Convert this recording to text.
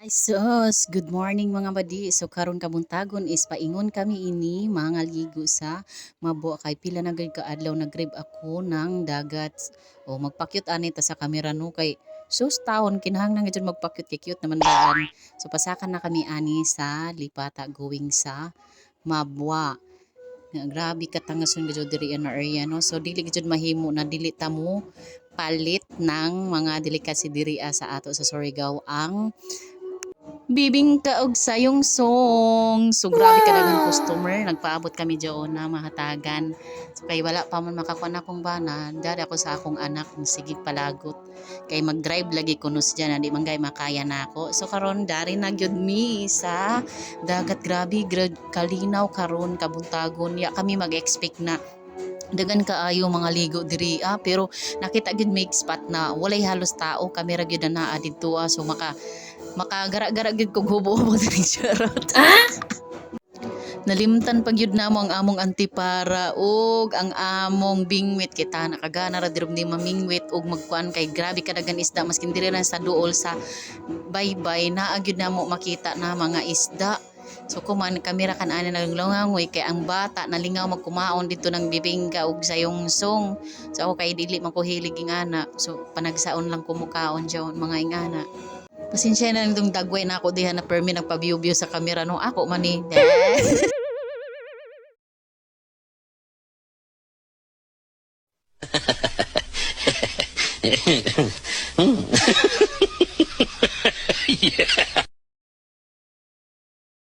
Ay sus, good morning mga badi. So karon kabuntagon is paingon kami ini mga ligo sa Mabo kay pila na gid ka adlaw nagrib ako ng dagat. O magpakyut ani ta sa kamera no kay sus taon kinahanglan gyud magpakyut kay cute naman daan. So pasakan na kami ani sa Lipata going sa Mabwa. Nga, grabe katangason gyud diri na area no. So dili gyud mahimo na dili ta mo palit ng mga delicacy diri sa ato sa Surigao ang bibingka og sayong song. So grabe kadagang customer, nagpaabot kami diyon na mahatagan. So kay wala pa man makakuan akong bana, dari ako sa akong anak sige palagot. Kay mag-drive lagi kuno siya na di man gay makaya na ako. So karon dari na gyud mi sa dagat, grabe kalinaw karon kabuntagon. Ya kami mag-expect na dagan kaayo mga ligo diri pero nakita gid make spot na walay halos tao, kamera gyud na naa didto so makagara-gara gid kog hubo-hubo diri charot. Nalimtan pag yun namo ang among antipara ug ang among bingwit kita nakagana ra dirom ni mamingwit ug magkuan kay grabe kadagan isda maskin diri na sa duol sa baybay naa gyud namo makita na mga isda. So kuman kamera kan ana naglungangoy kay ang bata nalingaw magkumaon dito ng bibingka ug sayong song. So ako kay dili man ko hilig ingana. So panagsaon lang kumukaon diyon mga ingana. Pasensya na lang itong dagway na ako diha na permi nagpa-view-view sa kamera no ako man ni. Yeah.